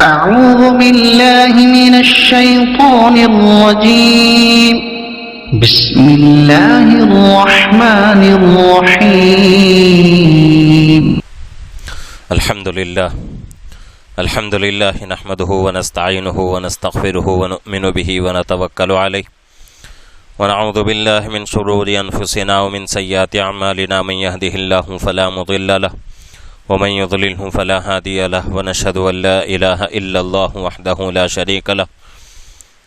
أعوذ بالله من الشيطان الرجيم بسم الله الرحمن الرحيم الحمد لله نحمده ونستعينه ونستغفره ونؤمن به ونتوكل عليه ونعوذ بالله من شرور أنفسنا ومن سيئات أعمالنا من يهده الله فلا مضل له ومن يضلله فلا هادي له ونشهد أن لا إله إلا الله وحده لا شريك له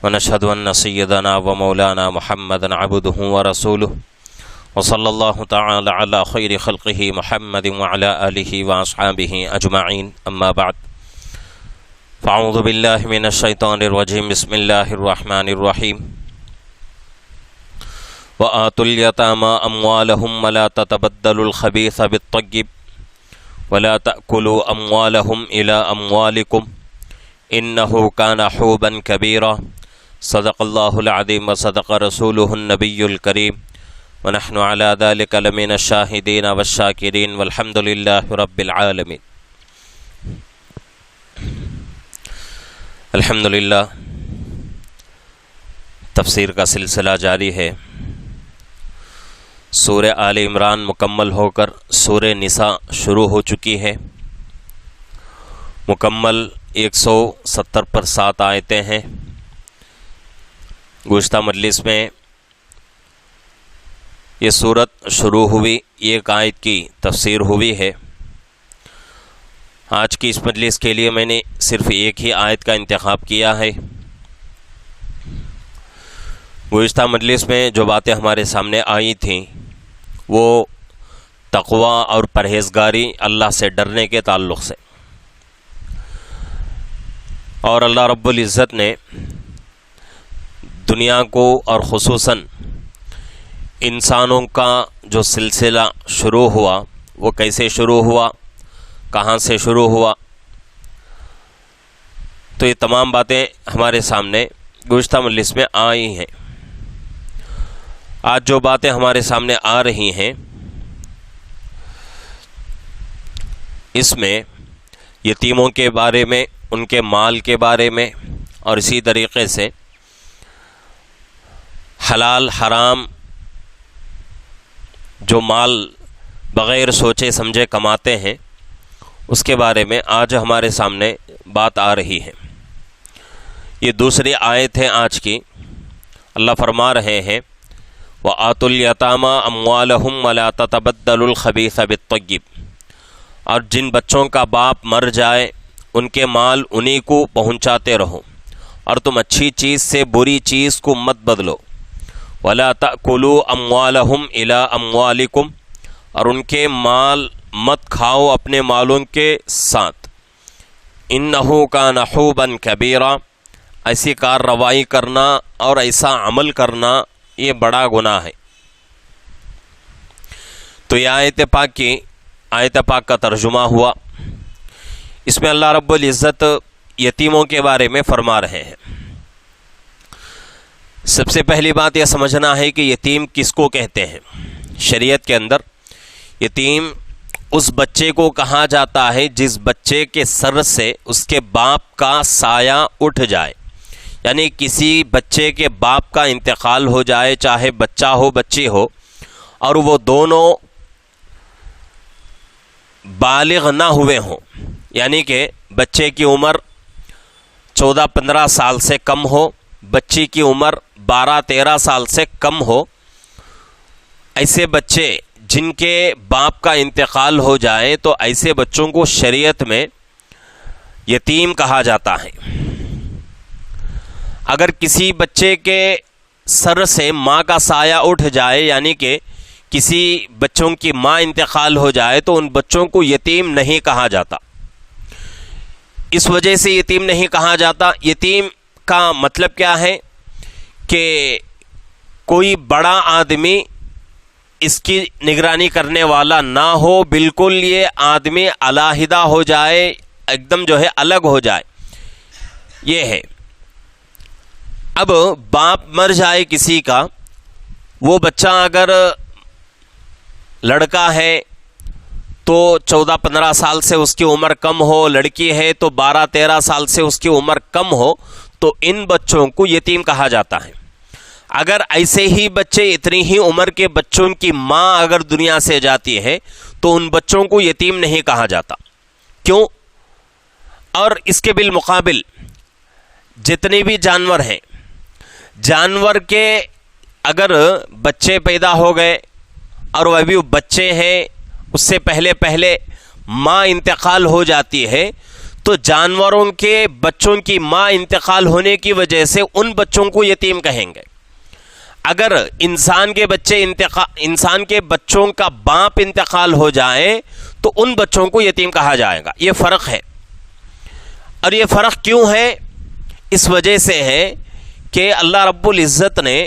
ونشهد أن سيدنا ومولانا محمدا عبده ورسوله وصلى الله تعالى على خير خلقه محمد وعلى آله وأصحابه أجمعين أما بعد فأعوذ بالله من الشيطان الرجيم بسم الله الرحمن الرحيم وآتوا اليتامى أموالهم ولا تتبدلوا الخبيث بالطيب ولا تأكلوا أموالهم إلى أموالكم إنه كان حوبا كبيرا صدق الله العظيم وصدق رسوله النبي الكريم ونحن على ذلك لمن الشاهدين والشاكرين والحمد لله رب العالمين. الحمدللہ تفسیر کا سلسلہ جاری ہے. سورہ آل عمران مکمل ہو کر سورہ نساء شروع ہو چکی ہے. مکمل 170 پر 7 آیتیں ہیں. گزشتہ مجلس میں یہ صورت شروع ہوئی، ایک آیت کی تفسیر ہوئی ہے. آج کی اس مجلس کے لیے میں نے صرف ایک ہی آیت کا انتخاب کیا ہے. گزشتہ مجلس میں جو باتیں ہمارے سامنے آئی تھیں وہ تقوی اور پرہیزگاری، اللہ سے ڈرنے کے تعلق سے، اور اللہ رب العزت نے دنیا کو اور خصوصاً انسانوں کا جو سلسلہ شروع ہوا وہ کیسے شروع ہوا، کہاں سے شروع ہوا، تو یہ تمام باتیں ہمارے سامنے گزشتہ مجلس میں آئی ہیں. آج جو باتیں ہمارے سامنے آ رہی ہیں اس میں یتیموں کے بارے میں، ان کے مال کے بارے میں، اور اسی طریقے سے حلال حرام جو مال بغیر سوچے سمجھے کماتے ہیں اس کے بارے میں آج ہمارے سامنے بات آ رہی ہے. یہ دوسری آیت ہے آج کی. اللہ فرما رہے ہیں وَآتُوا الْيَتَامَى أَمْوَالَهُمْ وَلَا تَتَبَدَّلُوا الْخَبِيثَ بِالطَّيِّبِ، اور جن بچوں کا باپ مر جائے ان کے مال انہی کو پہنچاتے رہو اور تم اچھی چیز سے بری چیز کو مت بدلو. وَلَا تَأْكُلُوا أَمْوَالَهُمْ إِلَىٰ أَمْوَالِكُمْ، اور ان کے مال مت کھاؤ اپنے مالوں کے ساتھ. إِنَّهُ كَانَ حُوبًا كَبِيرًا، ایسی کارروائی کرنا اور ایسا عمل کرنا یہ بڑا گناہ ہے. تو یہ آیت پاک کا ترجمہ ہوا. اس میں اللہ رب العزت یتیموں کے بارے میں فرما رہے ہیں. سب سے پہلی بات یہ سمجھنا ہے کہ یتیم کس کو کہتے ہیں. شریعت کے اندر یتیم اس بچے کو کہا جاتا ہے جس بچے کے سر سے اس کے باپ کا سایہ اٹھ جائے، یعنی کسی بچے کے باپ کا انتقال ہو جائے، چاہے بچہ ہو بچی ہو، اور وہ دونوں بالغ نہ ہوئے ہوں، یعنی کہ بچے کی عمر 14-15 سال سے کم ہو، بچی کی عمر 12-13 سال سے کم ہو. ایسے بچے جن کے باپ کا انتقال ہو جائے تو ایسے بچوں کو شریعت میں یتیم کہا جاتا ہے. اگر کسی بچے کے سر سے ماں کا سایہ اٹھ جائے، یعنی کہ کسی بچوں کی ماں انتقال ہو جائے، تو ان بچوں کو یتیم نہیں کہا جاتا. اس وجہ سے یتیم نہیں کہا جاتا. یتیم کا مطلب کیا ہے کہ کوئی بڑا آدمی اس کی نگرانی کرنے والا نہ ہو، بالکل یہ آدمی علیحدہ ہو جائے، ایک دم جو ہے الگ ہو جائے، یہ ہے. اب باپ مر جائے کسی کا، وہ بچہ اگر لڑکا ہے تو 14-15 سال سے اس کی عمر کم ہو، لڑکی ہے تو 12-13 سال سے اس کی عمر کم ہو، تو ان بچوں کو یتیم کہا جاتا ہے۔ اگر ایسے ہی بچے، اتنی ہی عمر کے بچوں کی ماں اگر دنیا سے جاتی ہے تو ان بچوں کو یتیم نہیں کہا جاتا۔ کیوں؟ اور اس کے بالمقابل جتنے بھی جانور ہیں، جانور کے اگر بچے پیدا ہو گئے اور وہ ابھی بچے ہیں، اس سے پہلے ماں انتقال ہو جاتی ہے، تو جانوروں کے بچوں کی ماں انتقال ہونے کی وجہ سے ان بچوں کو یتیم کہیں گے۔ اگر انسان کے بچوں کا باپ انتقال ہو جائے تو ان بچوں کو یتیم کہا جائے گا۔ یہ فرق ہے۔ اور یہ فرق کیوں ہے؟ اس وجہ سے ہے کہ اللہ رب العزت نے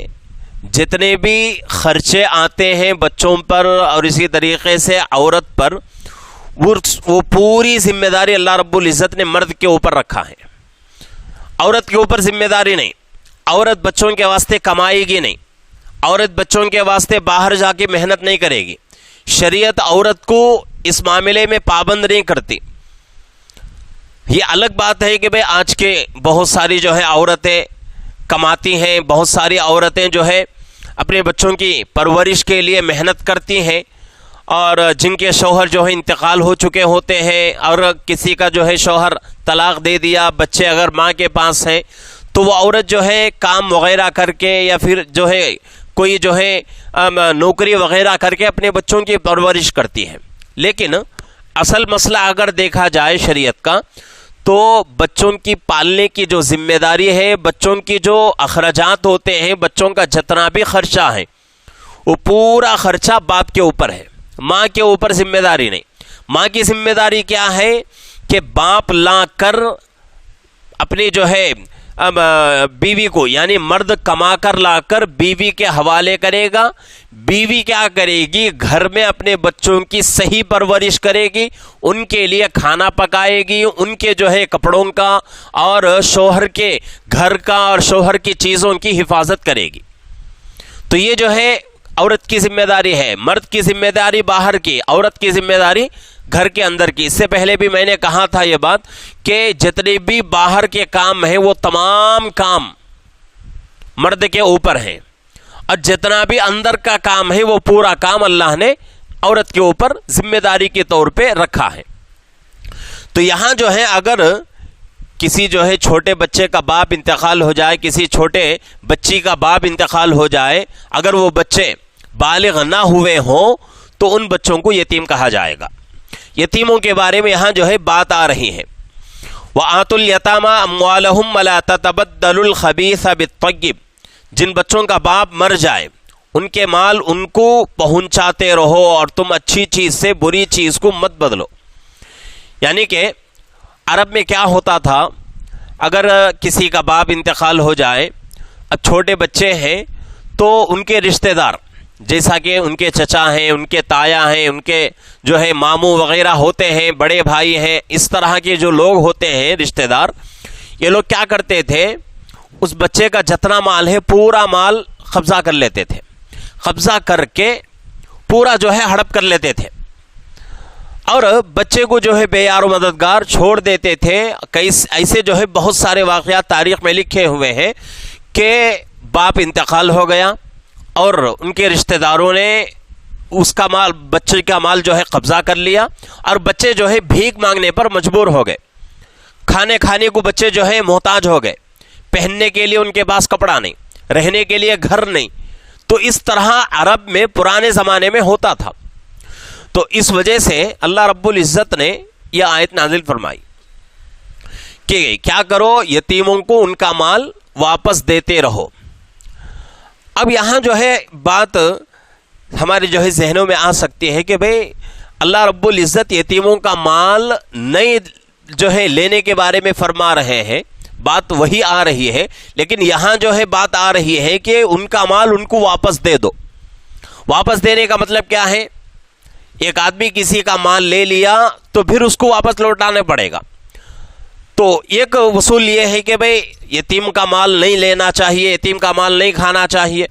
جتنے بھی خرچے آتے ہیں بچوں پر اور اسی طریقے سے عورت پر، وہ پوری ذمہ داری اللہ رب العزت نے مرد کے اوپر رکھا ہے۔ عورت کے اوپر ذمہ داری نہیں۔ عورت بچوں کے واسطے کمائے گی نہیں، عورت بچوں کے واسطے باہر جا کے محنت نہیں کرے گی۔ شریعت عورت کو اس معاملے میں پابند نہیں کرتی۔ یہ الگ بات ہے کہ آج کے بہت ساری جو ہے عورتیں کماتی ہیں، بہت ساری عورتیں جو ہے اپنے بچوں کی پرورش کے لیے محنت کرتی ہیں، اور جن کے شوہر جو ہے انتقال ہو چکے ہوتے ہیں، اور کسی کا جو ہے شوہر طلاق دے دیا، بچے اگر ماں کے پاس ہیں، تو وہ عورت جو ہے کام وغیرہ کر کے یا پھر جو ہے کوئی جو ہے نوکری وغیرہ کر کے اپنے بچوں کی پرورش کرتی ہے۔ لیکن اصل مسئلہ اگر دیکھا جائے شریعت کا، تو بچوں کی پالنے کی جو ذمہ داری ہے، بچوں کی جو اخراجات ہوتے ہیں، بچوں کا جتنا بھی خرچہ ہے، وہ پورا خرچہ باپ کے اوپر ہے، ماں کے اوپر ذمہ داری نہیں۔ ماں کی ذمہ داری کیا ہے کہ باپ لا کر اپنی جو ہے بیوی کو، یعنی مرد کما کر لا کر بیوی کے حوالے کرے گا، بیوی کیا کرے گی؟ گھر میں اپنے بچوں کی صحیح پرورش کرے گی، ان کے لیے کھانا پکائے گی، ان کے جو ہے کپڑوں کا اور شوہر کے گھر کا اور شوہر کی چیزوں کی حفاظت کرے گی۔ تو یہ جو ہے عورت کی ذمہ داری ہے۔ مرد کی ذمہ داری باہر کی، عورت کی ذمہ داری گھر کے اندر کی۔ اس سے پہلے بھی میں نے کہا تھا یہ بات کہ جتنے بھی باہر کے کام ہیں وہ تمام کام مرد کے اوپر ہیں، اور جتنا بھی اندر کا کام ہے وہ پورا کام اللہ نے عورت کے اوپر ذمہ داری کے طور پہ رکھا ہے۔ تو یہاں جو ہے اگر کسی جو ہے چھوٹے بچے کا باپ انتقال ہو جائے، کسی چھوٹے بچی کا باپ انتقال ہو جائے، اگر وہ بچے بالغ نہ ہوئے ہوں تو ان بچوں کو یتیم کہا جائے گا۔ یتیموں کے بارے میں یہاں جو ہے بات آ رہی ہے۔ وَآتُوا الْيَتَامَىٰ أَمْوَالَهُمْ وَلَا تَتَبَدَّلُوا الْخَبِيثَ بِالطَّيِّبِ، جن بچوں کا باپ مر جائے ان کے مال ان کو پہنچاتے رہو، اور تم اچھی چیز سے بری چیز کو مت بدلو۔ یعنی کہ عرب میں کیا ہوتا تھا، اگر کسی کا باپ انتقال ہو جائے، اب چھوٹے بچے ہیں تو ان کے رشتہ دار، جیسا کہ ان کے چچا ہیں، ان کے تایا ہیں، ان کے جو ہے ماموں وغیرہ ہوتے ہیں، بڑے بھائی ہیں، اس طرح کے جو لوگ ہوتے ہیں رشتہ دار، یہ لوگ کیا کرتے تھے، اس بچے کا جتنا مال ہے پورا مال قبضہ کر لیتے تھے، قبضہ کر کے پورا جو ہے ہڑپ کر لیتے تھے، اور بچے کو جو ہے بے یار و مددگار چھوڑ دیتے تھے۔ ایسے جو ہے بہت سارے واقعات تاریخ میں لکھے ہوئے ہیں کہ باپ انتقال ہو گیا اور ان کے رشتہ داروں نے اس کا مال، بچے کا مال جو ہے قبضہ کر لیا، اور بچے جو ہے بھیک مانگنے پر مجبور ہو گئے، کھانے کو بچے جو ہے محتاج ہو گئے، پہننے کے لیے ان کے پاس کپڑا نہیں، رہنے کے لیے گھر نہیں۔ تو اس طرح عرب میں پرانے زمانے میں ہوتا تھا۔ تو اس وجہ سے اللہ رب العزت نے یہ آیت نازل فرمائی کہ کیا کرو، یتیموں کو ان کا مال واپس دیتے رہو۔ اب یہاں جو ہے بات ہمارے جو ہے ذہنوں میں آ سکتی ہے کہ بھئی اللہ رب العزت یتیموں کا مال نہیں جو ہے لینے کے بارے میں فرما رہے ہیں، بات وہی آ رہی ہے، لیکن یہاں جو ہے بات آ رہی ہے کہ ان کا مال ان کو واپس دے دو۔ واپس دینے کا مطلب کیا ہے؟ ایک آدمی کسی کا مال لے لیا تو پھر اس کو واپس لوٹانا پڑے گا۔ تو ایک اصول یہ ہے کہ بھئی یتیم کا مال نہیں لینا چاہیے، یتیم کا مال نہیں کھانا چاہیے۔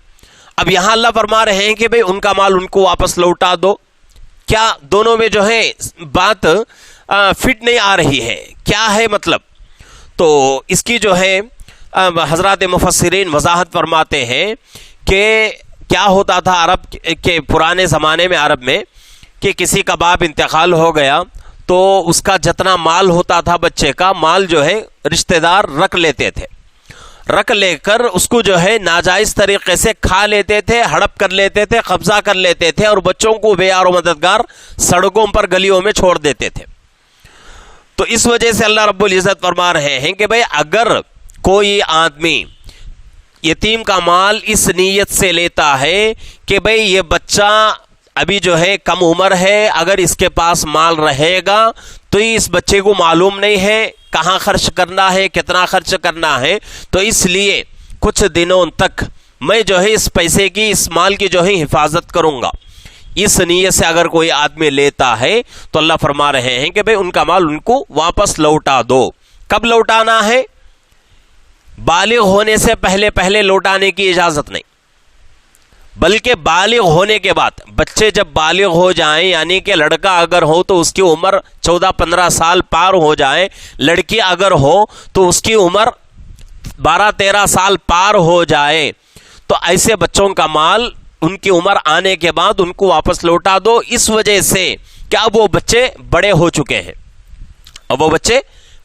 اب یہاں اللہ فرما رہے ہیں کہ بھئی ان کا مال ان کو واپس لوٹا دو۔ کیا دونوں میں جو ہے بات فٹ نہیں آ رہی ہے، کیا ہے مطلب؟ تو اس کی جو ہے حضرات مفسرین وضاحت فرماتے ہیں کہ کیا ہوتا تھا عرب کے پرانے زمانے میں، عرب میں، کہ کسی کا باپ انتقال ہو گیا تو اس کا جتنا مال ہوتا تھا بچے کا مال جو ہے رشتہ دار رکھ لیتے تھے، رکھ لے کر اس کو جو ہے ناجائز طریقے سے کھا لیتے تھے، ہڑپ کر لیتے تھے، قبضہ کر لیتے تھے، اور بچوں کو بے یار و مددگار سڑکوں پر گلیوں میں چھوڑ دیتے تھے۔ تو اس وجہ سے اللہ رب العزت فرما رہے ہیں کہ بھئی اگر کوئی آدمی یتیم کا مال اس نیت سے لیتا ہے کہ بھئی یہ بچہ ابھی جو ہے کم عمر ہے، اگر اس کے پاس مال رہے گا تو اس بچے کو معلوم نہیں ہے کہاں خرچ کرنا ہے، کتنا خرچ کرنا ہے، تو اس لیے کچھ دنوں تک میں جو ہے اس پیسے کی، اس مال کی جو ہے حفاظت کروں گا، اس نیت سے اگر کوئی آدمی لیتا ہے تو اللہ فرما رہے ہیں کہ بھئی ان کا مال ان کو واپس لوٹا دو۔ کب لوٹانا ہے؟ بالغ ہونے سے پہلے لوٹانے کی اجازت نہیں، بلکہ بالغ ہونے کے بعد۔ بچے جب بالغ ہو جائیں، یعنی کہ لڑکا اگر ہو تو اس کی عمر 14-15 سال پار ہو جائے، لڑکی اگر ہو تو اس کی عمر 12-13 سال پار ہو جائے، تو ایسے بچوں کا مال ان کی عمر آنے کے بعد ان کو واپس لوٹا دو، اس وجہ سے کہ اب وہ بچے بڑے ہو چکے ہیں، اب وہ بچے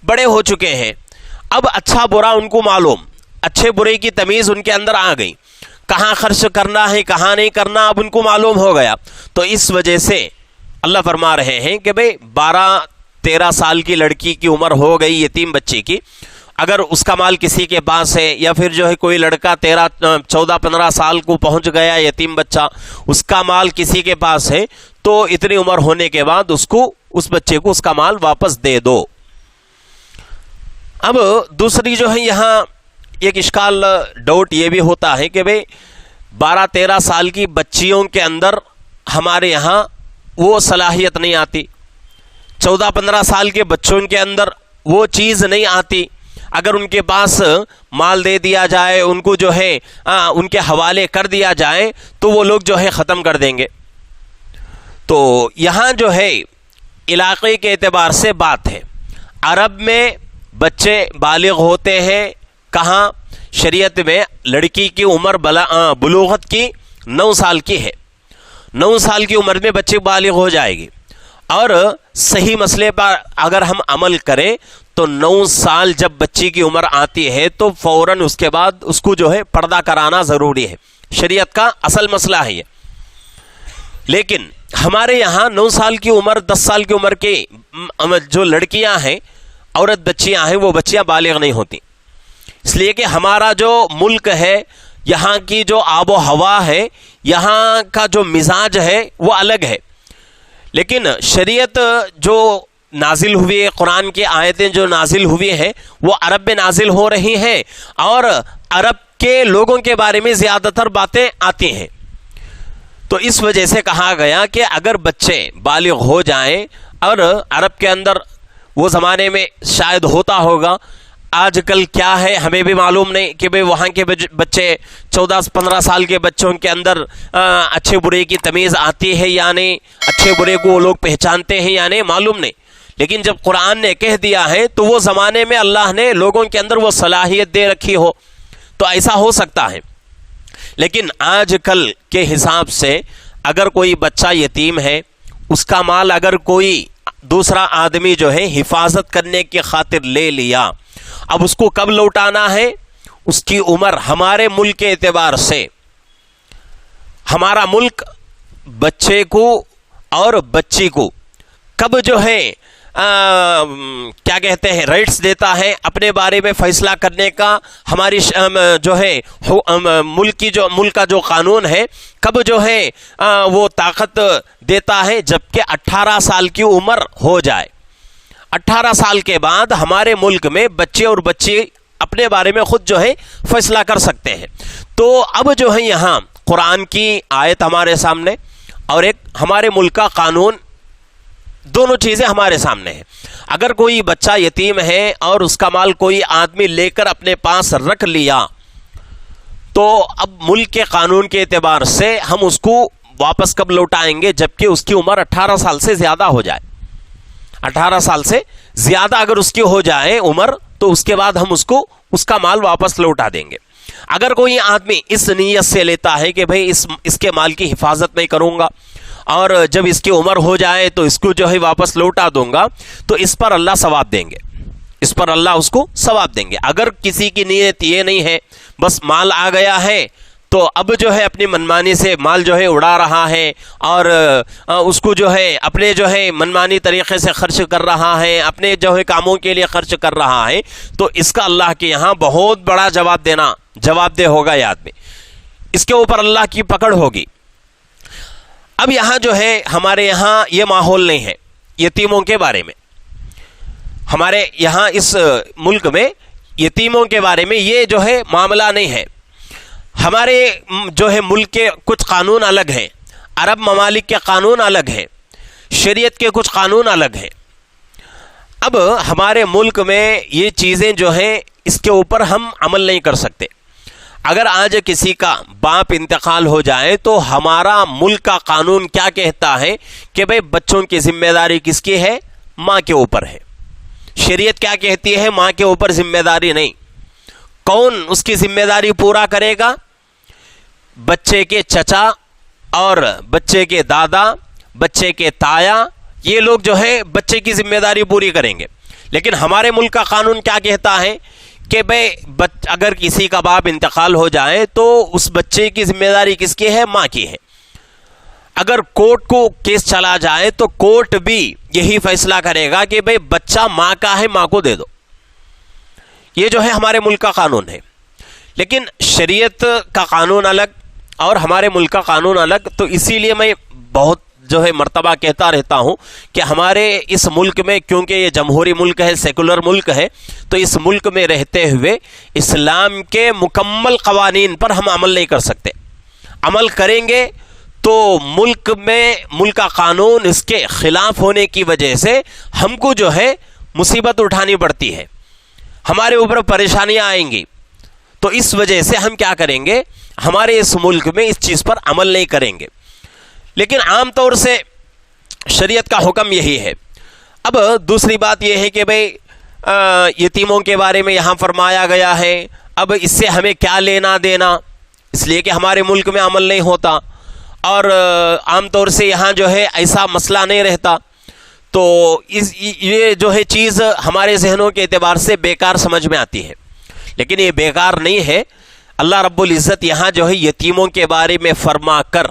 بڑے ہو چکے ہیں، اب اچھا برا ان کو معلوم، اچھے برے کی تمیز ان کے اندر آ گئی، کہاں خرچ کرنا ہے کہاں نہیں کرنا اب ان کو معلوم ہو گیا۔ تو اس وجہ سے اللہ فرما رہے ہیں کہ بھئی 12-13 سال کی لڑکی کی عمر ہو گئی، یتیم بچے کی، اگر اس کا مال کسی کے پاس ہے، یا پھر جو ہے کوئی لڑکا 14-15 سال کو پہنچ گیا، یتیم بچہ، اس کا مال کسی کے پاس ہے، تو اتنی عمر ہونے کے بعد اس بچے کو اس کا مال واپس دے دو۔ اب دوسری جو ہے یہاں ایک اشکال ڈاؤٹ یہ بھی ہوتا ہے کہ بھئی 12-13 سال کی بچیوں کے اندر ہمارے یہاں وہ صلاحیت نہیں آتی، 14-15 سال کے بچوں کے اندر وہ چیز نہیں آتی، اگر ان کے پاس مال دے دیا جائے، ان کو جو ہے ان کے حوالے کر دیا جائے تو وہ لوگ جو ہے ختم کر دیں گے۔ تو یہاں جو ہے علاقے کے اعتبار سے بات ہے، عرب میں بچے بالغ ہوتے ہیں کہاں؟ شریعت میں لڑکی کی عمر بلوغت کی 9 سال کی ہے، 9 سال کی عمر میں بچے بالغ ہو جائے گی، اور صحیح مسئلے پر اگر ہم عمل کریں تو 9 سال جب بچی کی عمر آتی ہے تو فوراً اس کے بعد اس کو جو ہے پردہ کرانا ضروری ہے، شریعت کا اصل مسئلہ ہے یہ۔ لیکن ہمارے یہاں 9 سال کی عمر، 10 سال کی عمر کی جو لڑکیاں ہیں، عورت بچیاں ہیں، وہ بچیاں بالغ نہیں ہوتی، اس لیے کہ ہمارا جو ملک ہے، یہاں کی جو آب و ہوا ہے، یہاں کا جو مزاج ہے وہ الگ ہے۔ لیکن شریعت جو نازل ہوئی ہے، قرآن کی آیتیں جو نازل ہوئی ہیں، وہ عرب میں نازل ہو رہی ہیں، اور عرب کے لوگوں کے بارے میں زیادہ تر باتیں آتی ہیں۔ تو اس وجہ سے کہا گیا کہ اگر بچے بالغ ہو جائیں، اور عرب کے اندر وہ زمانے میں شاید ہوتا ہوگا، آج کل کیا ہے ہمیں بھی معلوم نہیں کہ بھئی وہاں کے بچے 14-15 سال کے بچوں کے اندر اچھے برے کی تمیز آتی ہے یا نہیں، اچھے برے کو وہ لوگ پہچانتے ہیں یا نہیں، معلوم نہیں۔ لیکن جب قرآن نے کہہ دیا ہے تو وہ زمانے میں اللہ نے لوگوں کے اندر وہ صلاحیت دے رکھی ہو تو ایسا ہو سکتا ہے۔ لیکن آج کل کے حساب سے اگر کوئی بچہ یتیم ہے، اس کا مال اگر کوئی دوسرا آدمی جو ہے حفاظت کرنے کی خاطر لے لیا، اب اس کو کب لوٹانا ہے؟ اس کی عمر ہمارے ملک کے اعتبار سے، ہمارا ملک بچے کو اور بچی کو کب جو ہے کیا کہتے ہیں رائٹس دیتا ہے اپنے بارے میں فیصلہ کرنے کا، ہماری جو ہے ملک کا جو قانون ہے کب جو ہے وہ طاقت دیتا ہے؟ جبکہ 18 سال کی عمر ہو جائے۔ 18 سال کے بعد ہمارے ملک میں بچے اور بچی اپنے بارے میں خود جو ہے فیصلہ کر سکتے ہیں۔ تو اب جو ہے یہاں قرآن کی آیت ہمارے سامنے اور ایک ہمارے ملک کا قانون، دونوں چیزیں ہمارے سامنے ہیں۔ اگر کوئی بچہ یتیم ہے اور اس کا مال کوئی آدمی لے کر اپنے پاس رکھ لیا، تو اب ملک کے قانون کے اعتبار سے ہم اس کو واپس کب لوٹائیں گے؟ جبکہ اس کی عمر 18 سال سے زیادہ ہو جائے. 18 سال سے زیادہ اگر اس کی ہو جائے عمر تو اس کے بعد ہم اس کو اس کا مال واپس لوٹا دیں گے. اگر کوئی آدمی اس نیت سے لیتا ہے کہ بھئی اس کے مال کی حفاظت میں کروں گا اور جب اس کی عمر ہو جائے تو اس کو جو ہے واپس لوٹا دوں گا، تو اس پر اللہ ثواب دیں گے، اس پر اللہ اس کو ثواب دیں گے. اگر کسی کی نیت یہ نہیں ہے، بس مال آ گیا ہے تو اب جو ہے اپنی منمانی سے مال جو ہے اڑا رہا ہے اور اس کو جو ہے اپنے جو ہے منمانی طریقے سے خرچ کر رہا ہے، اپنے جو ہے کاموں کے لیے خرچ کر رہا ہے، تو اس کا اللہ کے یہاں بہت بڑا جواب دہ ہوگا یہ آدمی. اس کے اوپر اللہ کی پکڑ ہوگی. اب یہاں جو ہے ہمارے یہاں یہ ماحول نہیں ہے یتیموں کے بارے میں. ہمارے یہاں اس ملک میں یتیموں کے بارے میں یہ جو ہے معاملہ نہیں ہے. ہمارے جو ہے ملک کے کچھ قانون الگ ہیں، عرب ممالک کے قانون الگ ہیں، شریعت کے کچھ قانون الگ ہیں. اب ہمارے ملک میں یہ چیزیں جو ہیں اس کے اوپر ہم عمل نہیں کر سکتے. اگر آج کسی کا باپ انتقال ہو جائے تو ہمارا ملک کا قانون کیا کہتا ہے کہ بھئی بچوں کی ذمہ داری کس کی ہے؟ ماں کے اوپر ہے. شریعت کیا کہتی ہے؟ ماں کے اوپر ذمہ داری نہیں. کون اس کی ذمہ داری پورا کرے گا؟ بچے کے چچا اور بچے کے دادا، بچے کے تایا، یہ لوگ جو ہے بچے کی ذمہ داری پوری کریں گے. لیکن ہمارے ملک کا قانون کیا کہتا ہے کہ بھئی اگر کسی کا باپ انتقال ہو جائے تو اس بچے کی ذمہ داری کس کی ہے؟ ماں کی ہے. اگر کورٹ کو کیس چلا جائے تو کورٹ بھی یہی فیصلہ کرے گا کہ بھئی بچہ ماں کا ہے، ماں کو دے دو. یہ جو ہے ہمارے ملک کا قانون ہے. لیکن شریعت کا قانون الگ اور ہمارے ملک کا قانون الگ. تو اسی لیے میں بہت جو ہے مرتبہ کہتا رہتا ہوں کہ ہمارے اس ملک میں، کیونکہ یہ جمہوری ملک ہے، سیکولر ملک ہے، تو اس ملک میں رہتے ہوئے اسلام کے مکمل قوانین پر ہم عمل نہیں کر سکتے. عمل کریں گے تو ملک کا قانون اس کے خلاف ہونے کی وجہ سے ہم کو جو ہے مصیبت اٹھانی پڑتی ہے، ہمارے اوپر پریشانیاں آئیں گی. تو اس وجہ سے ہم کیا کریں گے؟ ہمارے اس ملک میں اس چیز پر عمل نہیں کریں گے. لیکن عام طور سے شریعت کا حکم یہی ہے. اب دوسری بات یہ ہے کہ بھئی یتیموں کے بارے میں یہاں فرمایا گیا ہے. اب اس سے ہمیں کیا لینا دینا؟ اس لیے کہ ہمارے ملک میں عمل نہیں ہوتا اور عام طور سے یہاں جو ہے ایسا مسئلہ نہیں رہتا. تو یہ جو ہے چیز ہمارے ذہنوں کے اعتبار سے بیکار سمجھ میں آتی ہے. لیکن یہ بیکار نہیں ہے. اللہ رب العزت یہاں جو ہے یتیموں کے بارے میں فرما کر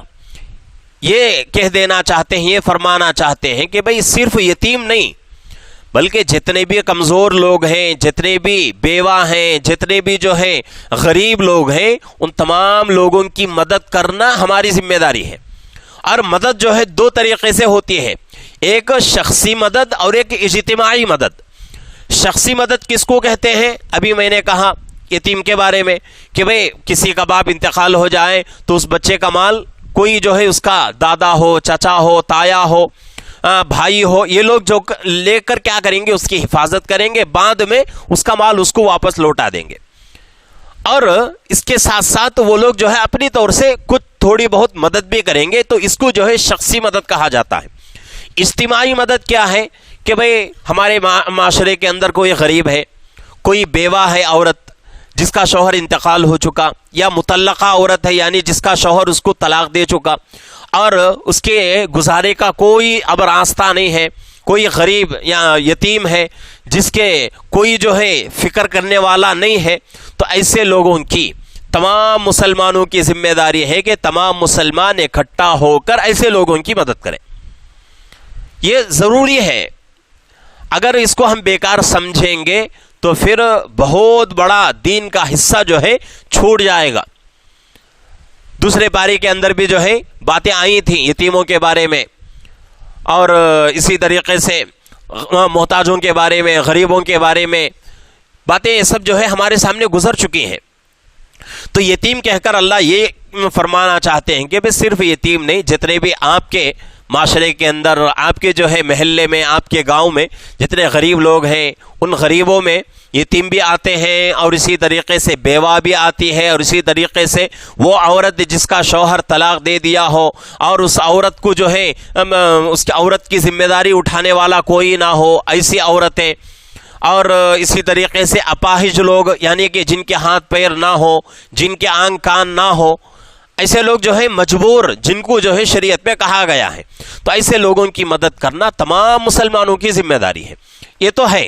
یہ کہہ دینا چاہتے ہیں، یہ فرمانا چاہتے ہیں کہ بھئی صرف یتیم نہیں بلکہ جتنے بھی کمزور لوگ ہیں، جتنے بھی بیوہ ہیں، جتنے بھی جو ہے غریب لوگ ہیں، ان تمام لوگوں کی مدد کرنا ہماری ذمہ داری ہے. اور مدد جو ہے دو طریقے سے ہوتی ہے، ایک شخصی مدد اور ایک اجتماعی مدد. شخصی مدد کس کو کہتے ہیں؟ ابھی میں نے کہا یتیم کے بارے میں کہ بھئی کسی کا باپ انتقال ہو جائے تو اس بچے کا مال کوئی جو ہے اس کا دادا ہو، چچا ہو، تایا ہو، بھائی ہو، یہ لوگ جو لے کر کیا کریں گے؟ اس کی حفاظت کریں گے، بعد میں اس کا مال اس کو واپس لوٹا دیں گے. اور اس کے ساتھ ساتھ وہ لوگ جو ہے اپنی طور سے کچھ تھوڑی بہت مدد بھی کریں گے. تو اس کو جو ہے شخصی مدد کہا جاتا ہے. اجتماعی مدد کیا ہے کہ بھئی ہمارے معاشرے کے اندر کوئی غریب ہے، کوئی بیوہ ہے عورت جس کا شوہر انتقال ہو چکا، یا مطلقہ عورت ہے یعنی جس کا شوہر اس کو طلاق دے چکا اور اس کے گزارے کا کوئی اب راستہ نہیں ہے، کوئی غریب یا یتیم ہے جس کے کوئی جو ہے فکر کرنے والا نہیں ہے. تو ایسے لوگوں کی تمام مسلمانوں کی ذمہ داری ہے کہ تمام مسلمان اکٹھا ہو کر ایسے لوگوں کی مدد کریں. یہ ضروری ہے. اگر اس کو ہم بیکار سمجھیں گے تو پھر بہت بڑا دین کا حصہ جو ہے چھوٹ جائے گا. دوسرے پارے کے اندر بھی جو ہے باتیں آئی تھیں یتیموں کے بارے میں اور اسی طریقے سے محتاجوں کے بارے میں، غریبوں کے بارے میں باتیں سب جو ہے ہمارے سامنے گزر چکی ہیں. تو یتیم کہہ کر اللہ یہ فرمانا چاہتے ہیں کہ بھئی صرف یتیم نہیں، جتنے بھی آپ کے معاشرے کے اندر، آپ کے جو ہے محلے میں، آپ کے گاؤں میں جتنے غریب لوگ ہیں ان غریبوں میں یتیم بھی آتے ہیں، اور اسی طریقے سے بیوہ بھی آتی ہے، اور اسی طریقے سے وہ عورت جس کا شوہر طلاق دے دیا ہو اور اس عورت کو جو ہے اس کی عورت کی ذمہ داری اٹھانے والا کوئی نہ ہو، ایسی عورتیں، اور اسی طریقے سے اپاہج لوگ، یعنی کہ جن کے ہاتھ پیر نہ ہو، جن کے آنکھ کان نہ ہو، ایسے لوگ جو ہے مجبور، جن کو جو ہے شریعت میں کہا گیا ہے، تو ایسے لوگوں کی مدد کرنا تمام مسلمانوں کی ذمہ داری ہے. یہ تو ہے،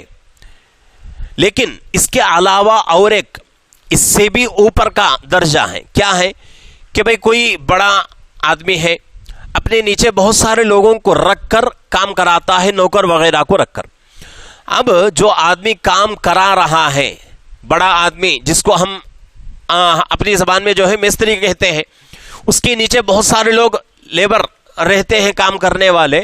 لیکن اس کے علاوہ اور ایک اس سے بھی اوپر کا درجہ ہے. کیا ہے کہ بھئی کوئی بڑا آدمی ہے، اپنے نیچے بہت سارے لوگوں کو رکھ کر کام کراتا ہے، نوکر وغیرہ کو رکھ کر. اب جو آدمی کام کرا رہا ہے، بڑا آدمی جس کو ہم اپنی زبان میں جو ہے مستری کہتے ہیں، اس کے نیچے بہت سارے لوگ لیبر رہتے ہیں، کام کرنے والے.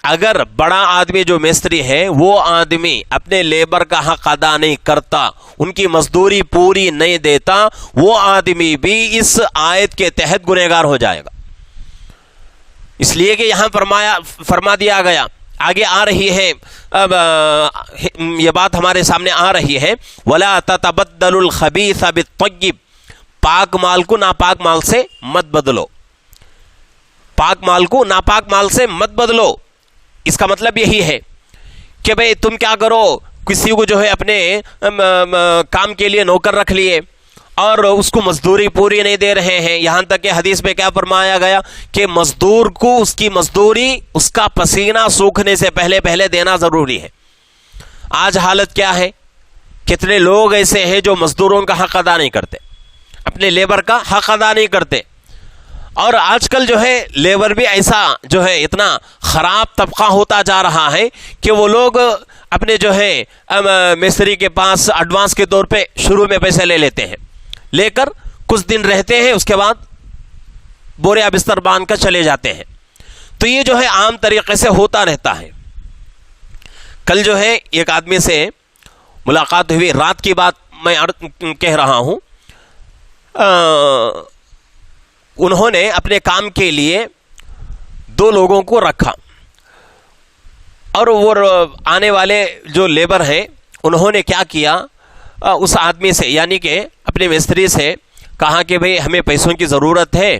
اگر بڑا آدمی جو مستری ہے وہ آدمی اپنے لیبر کا حق ادا نہیں کرتا، ان کی مزدوری پوری نہیں دیتا، وہ آدمی بھی اس آیت کے تحت گنہگار ہو جائے گا. اس لیے کہ یہاں فرما دیا گیا، آگے آ رہی ہے، اب یہ بات ہمارے سامنے آ رہی ہے، وَلَا تَتَبَدَّلُ الْخَبِيثَ بِالطَّيِّبِ، پاک مال کو ناپاک مال سے مت بدلو، پاک مال کو ناپاک مال سے مت بدلو. اس کا مطلب یہی ہے کہ بھئی تم کیا کرو، کسی کو جو ہے اپنے کام کے لیے نوکر رکھ لیے اور اس کو مزدوری پوری نہیں دے رہے ہیں. یہاں تک کہ حدیث میں کیا فرمایا گیا کہ مزدور کو اس کی مزدوری اس کا پسینہ سوکھنے سے پہلے دینا ضروری ہے. آج حالت کیا ہے، کتنے لوگ ایسے ہیں جو مزدوروں کا حق ادا نہیں کرتے، اپنے لیبر کا حق ادا نہیں کرتے. اور آج کل جو ہے لیبر بھی ایسا جو ہے اتنا خراب طبقہ ہوتا جا رہا ہے کہ وہ لوگ اپنے جو ہے مستری کے پاس ایڈوانس کے طور پہ شروع میں پیسے لے لیتے ہیں، لے کر کچھ دن رہتے ہیں، اس کے بعد بوریا بستر باندھ کر چلے جاتے ہیں. تو یہ جو ہے عام طریقے سے ہوتا رہتا ہے. کل جو ہے ایک آدمی سے ملاقات ہوئی، رات کی بات میں کہہ رہا ہوں. انہوں نے اپنے کام کے لیے 2 لوگوں کو رکھا، اور وہ آنے والے جو لیبر ہیں انہوں نے کیا کیا، اس آدمی سے یعنی کہ اپنے مستری سے کہا کہ بھئی ہمیں پیسوں کی ضرورت ہے،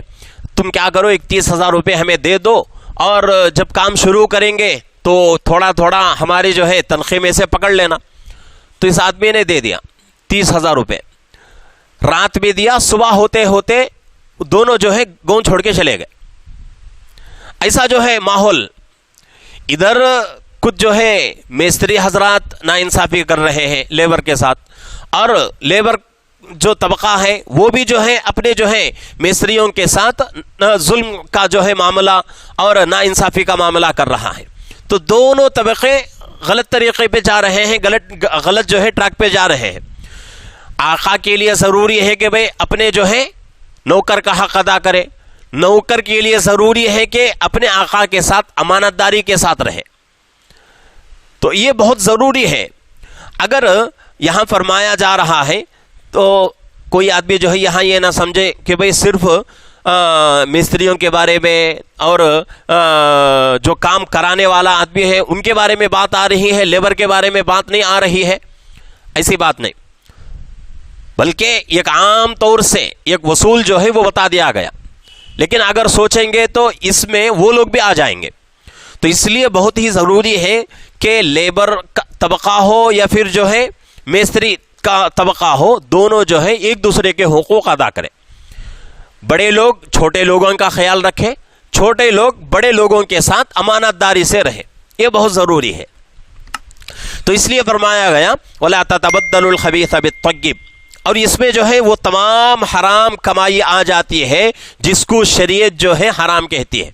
تم کیا کرو 31,000 روپے ہمیں دے دو، اور جب کام شروع کریں گے تو تھوڑا تھوڑا ہماری جو ہے تنخواہ میں سے پکڑ لینا. تو اس آدمی نے دے دیا 30,000 روپے، رات میں دیا، صبح ہوتے ہوتے دونوں جو ہے گاؤں چھوڑ کے چلے گئے. ایسا جو ہے ماحول، ادھر کچھ جو ہے مستری حضرات ناانصافی کر رہے ہیں لیبر کے ساتھ، اور لیبر جو طبقہ ہے وہ بھی جو ہے اپنے جو ہے مستریوں کے ساتھ ظلم کا جو ہے معاملہ اور ناانصافی کا معاملہ کر رہا ہے. تو دونوں طبقے غلط طریقے پہ جا رہے ہیں، غلط جو ہے ٹریک پہ جا رہے ہیں. آقا کے لیے ضروری ہے کہ بھئی اپنے جو ہے نوکر کا حق ادا کرے، نوکر کے لیے ضروری ہے کہ اپنے آقا کے ساتھ امانت داری کے ساتھ رہے. تو یہ بہت ضروری ہے. اگر یہاں فرمایا جا رہا ہے تو کوئی آدمی جو ہے یہاں یہ نہ سمجھے کہ بھئی صرف مستریوں کے بارے میں اور جو کام کرانے والا آدمی ہے ان کے بارے میں بات آ رہی ہے، لیبر کے بارے میں بات نہیں آ رہی ہے. ایسی بات نہیں، بلکہ ایک عام طور سے ایک وصول جو ہے وہ بتا دیا گیا. لیکن اگر سوچیں گے تو اس میں وہ لوگ بھی آ جائیں گے. تو اس لیے بہت ہی ضروری ہے کہ لیبر کا طبقہ ہو یا پھر جو ہے مستری کا طبقہ ہو، دونوں جو ہے ایک دوسرے کے حقوق ادا کریں. بڑے لوگ چھوٹے لوگوں کا خیال رکھیں، چھوٹے لوگ بڑے لوگوں کے ساتھ امانت داری سے رہیں. یہ بہت ضروری ہے. تو اس لیے فرمایا گیا وَلَا تَتَبَدَّلُ الْخَبِيثَ بِالطَّيِّبِ. اور اس میں جو ہے وہ تمام حرام کمائی آ جاتی ہے جس کو شریعت جو ہے حرام کہتی ہے.